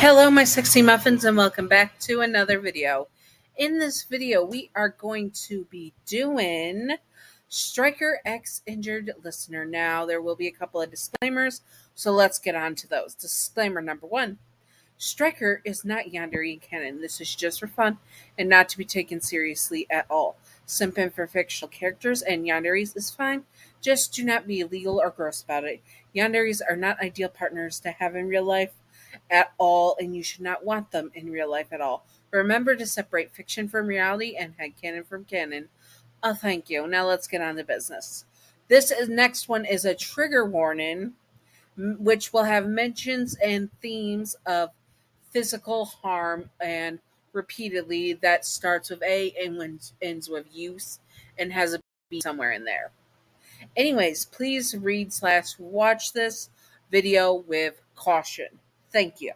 Hello, my sexy muffins, and welcome back to another video. In this video, we are going to be doing Striker X Injured Listener. Now, there will be a couple of disclaimers, so let's get on to those. Disclaimer number one. Striker is not Yandere canon. This is just for fun and not to be taken seriously at all. Simping for fictional characters and Yanderes is fine. Just do not be illegal or gross about it. Yanderes are not ideal partners to have in real life at all, and you should not want them in real life at all. Remember to separate fiction from reality and headcanon from canon. Oh, thank you. Now let's get on to business. Next one is a trigger warning, which will have mentions and themes of physical harm and repeatedly that starts with A and ends with use and has a B somewhere in there. Anyways, please read/watch this video with caution. Thank you.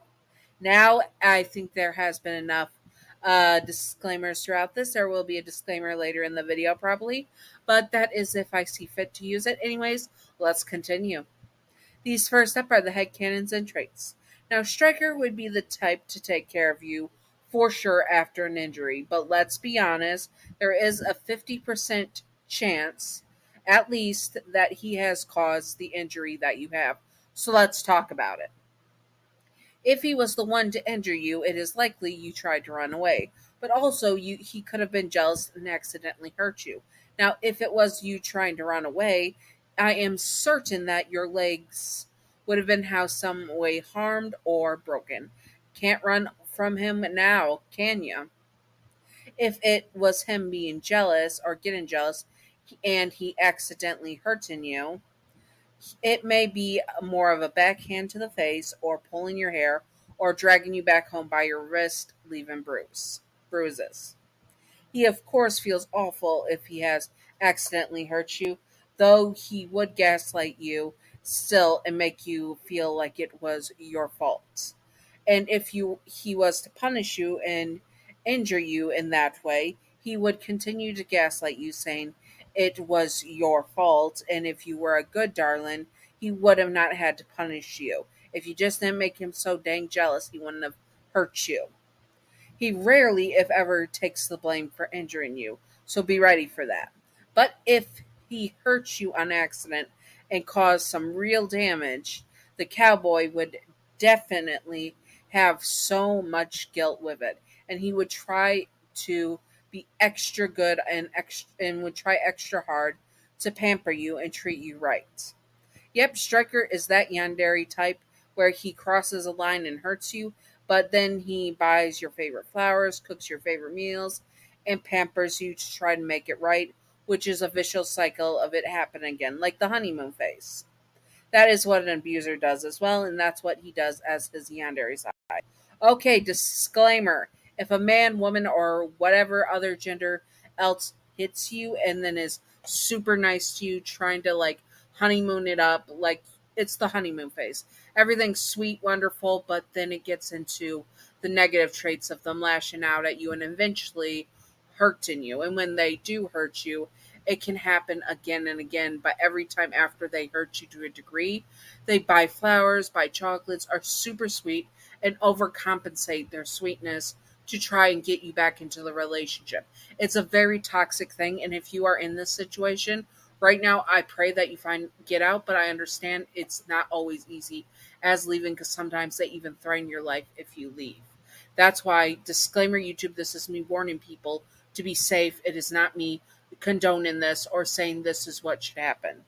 Now, I think there has been enough disclaimers throughout this. There will be a disclaimer later in the video probably, but that is if I see fit to use it. Anyways, let's continue. These first up are the headcanons and traits. Now, Striker would be the type to take care of you for sure after an injury, but let's be honest, there is a 50% chance at least that he has caused the injury that you have. So let's talk about it. If he was the one to injure you, it is likely you tried to run away, but also he could have been jealous and accidentally hurt you. Now, if it was you trying to run away, I am certain that your legs would have been some way harmed or broken. Can't run from him now, can you? If it was him being jealous or getting jealous and he accidentally hurting you, it may be more of a backhand to the face or pulling your hair or dragging you back home by your wrist, leaving bruises. He, of course, feels awful if he has accidentally hurt you, though he would gaslight you still and make you feel like it was your fault. And if he was to punish you and injure you in that way, he would continue to gaslight you, saying it was your fault, and if you were a good darling, he would have not had to punish you. If you just didn't make him so dang jealous, he wouldn't have hurt you. He rarely, if ever, takes the blame for injuring you, so be ready for that. But if he hurts you on accident and caused some real damage, the cowboy would definitely have so much guilt with it, and he would try to be extra good and would try extra hard to pamper you and treat you right. Yep, Striker is that Yandere type where he crosses a line and hurts you, but then he buys your favorite flowers, cooks your favorite meals, and pampers you to try to make it right, which is a vicious cycle of it happening again, like the honeymoon phase. That is what an abuser does as well, and that's what he does as his Yandere side. Okay, disclaimer. If a man, woman, or whatever other gender else hits you and then is super nice to you, trying to honeymoon it up, it's the honeymoon phase. Everything's sweet, wonderful, but then it gets into the negative traits of them lashing out at you and eventually hurting you. And when they do hurt you, it can happen again and again, but every time after they hurt you to a degree, they buy flowers, buy chocolates, are super sweet, and overcompensate their sweetness to try and get you back into the relationship. It's a very toxic thing, and if you are in this situation right now, I pray that you get out, but I understand it's not always easy as leaving, because sometimes they even threaten your life if you leave. That's why, disclaimer YouTube, this is me warning people to be safe. It is not me condoning this or saying this is what should happen.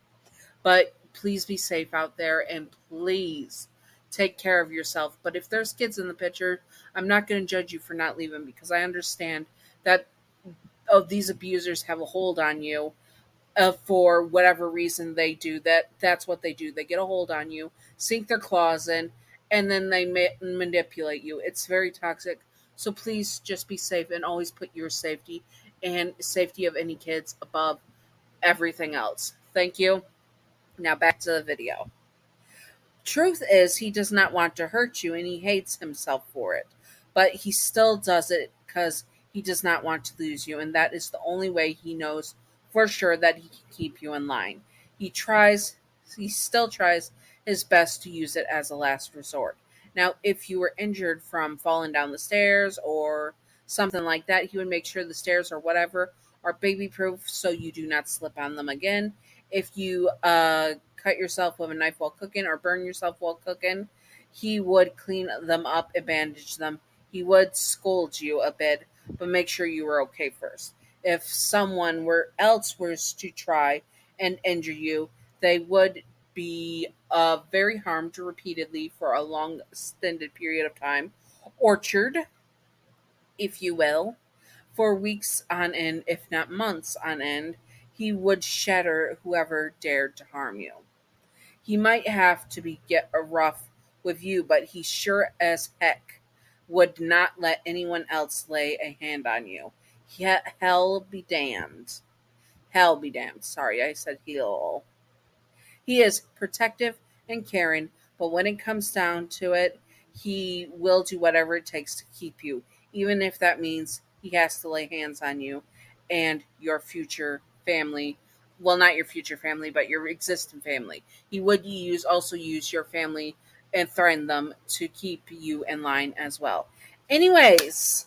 But please be safe out there, and please take care of yourself. But if there's kids in the picture, I'm not going to judge you for not leaving, because I understand that these abusers have a hold on you for whatever reason they do. That's what they do. They get a hold on you, sink their claws in, and then they manipulate you. It's very toxic. So please just be safe and always put your safety and safety of any kids above everything else. Thank you. Now back to the video. Truth is, he does not want to hurt you, and he hates himself for it. But he still does it because he does not want to lose you, and that is the only way he knows for sure that he can keep you in line. He still tries his best to use it as a last resort. Now, if you were injured from falling down the stairs or something like that, he would make sure the stairs or whatever are baby proof so you do not slip on them again. If you cut yourself with a knife while cooking or burn yourself while cooking, he would clean them up and bandage them. He would scold you a bit, but make sure you were okay first. If someone else was to try and injure you, they would be very harmed repeatedly for a long extended period of time, orchard, if you will, for weeks on end, if not months on end. He would shatter whoever dared to harm you. He might have to be get rough with you, but he sure as heck would not let anyone else lay a hand on you. Hell be damned. Hell be damned. Sorry, I said he'll. He is protective and caring, but when it comes down to it, he will do whatever it takes to keep you, even if that means he has to lay hands on you and your future family. Well, not your future family, but your existing family. He would use your family and threaten them to keep you in line as well. Anyways,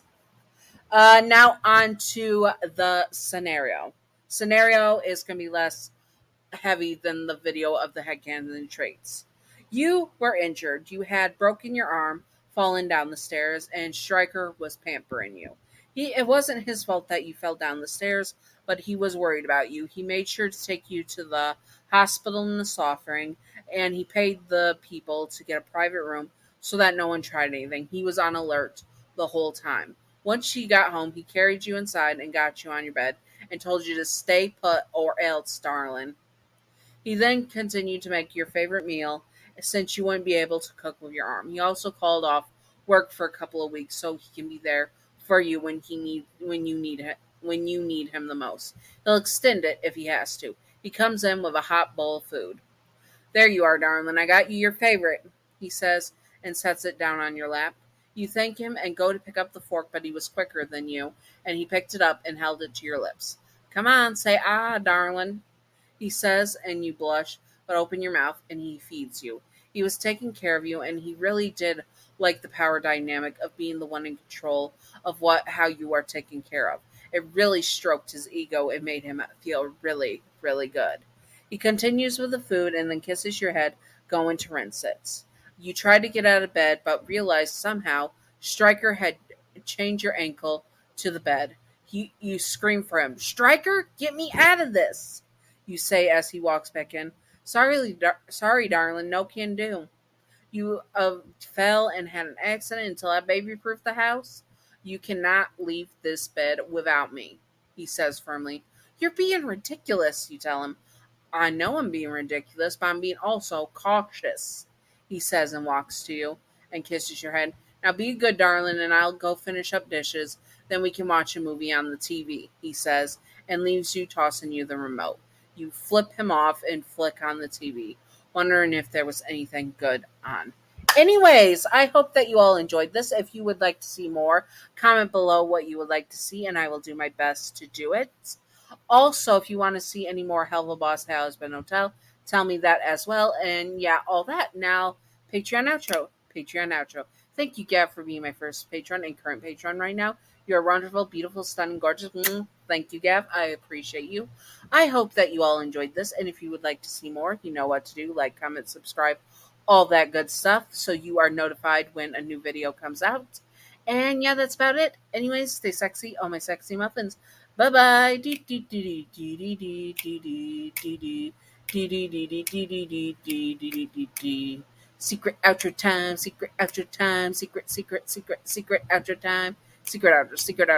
now on to the scenario. Scenario is going to be less heavy than the video of the headcanon traits. You were injured. You had broken your arm, fallen down the stairs, and Stryker was pampering you. It wasn't his fault that you fell down the stairs, but he was worried about you. He made sure to take you to the hospital in the suffering, and he paid the people to get a private room so that no one tried anything. He was on alert the whole time. Once you got home, he carried you inside and got you on your bed and told you to stay put or else, darling. He then continued to make your favorite meal since you wouldn't be able to cook with your arm. He also called off work for a couple of weeks so he can be there for you when you need him the most. He'll extend it if he has to. He comes in with a hot bowl of food. There you are, darling. I got you your favorite, he says and sets it down on your lap. You thank him and go to pick up the fork, but he was quicker than you, and he picked it up and held it to your lips. Come on, say ah, darling, he says, and you blush, but open your mouth, and he feeds you. He was taking care of you, and he really did like the power dynamic of being the one in control of how you are taken care of. It really stroked his ego and made him feel really, really good. He continues with the food and then kisses your head, going to rinse it. You try to get out of bed, but realize somehow Stryker had chained your ankle to the bed. You scream for him, Stryker, get me out of this, you say as he walks back in. Sorry, darling, no can do. You fell and had an accident until I baby-proofed the house. You cannot leave this bed without me, he says firmly. You're being ridiculous, you tell him. I know I'm being ridiculous, but I'm being also cautious, he says and walks to you and kisses your head. Now be good, darling, and I'll go finish up dishes. Then we can watch a movie on the TV, he says, and leaves you tossing you the remote. You flip him off and flick on the TV, wondering if there was anything good on. Anyways, I hope that you all enjoyed this. If you would like to see more, comment below what you would like to see, and I will do my best to do it. Also, if you want to see any more Helluva Boss Husband Hotel, tell me that as well. And yeah, all that. Now, Patreon outro. Patreon outro. Thank you, Gav, for being my first patron and current patron right now. You're wonderful, beautiful, stunning, gorgeous. Thank you, Gav. I appreciate you. I hope that you all enjoyed this. And if you would like to see more, you know what to do. Like, comment, subscribe, all that good stuff. So you are notified when a new video comes out. And yeah, that's about it. Anyways, stay sexy, all my sexy muffins. Bye bye. Secret outro time. Secret outro time. Secret outro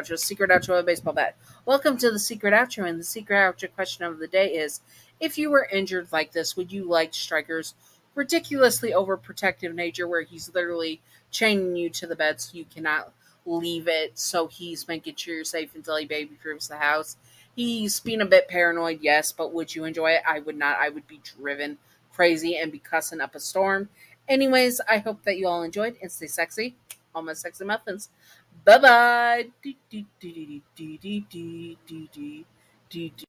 time. Secret outro of a baseball bat. Welcome to the secret outro, and the secret outro question of the day is: if you were injured like this, would you like Stryker's ridiculously overprotective nature, where he's literally chaining you to the bed so you cannot leave it, so he's making sure you're safe until he baby proofs the house? He's being a bit paranoid, yes, but would you enjoy it? I would not. I would be driven crazy and be cussing up a storm. Anyways, I hope that you all enjoyed, and stay sexy. All my sexy muffins. Bye bye.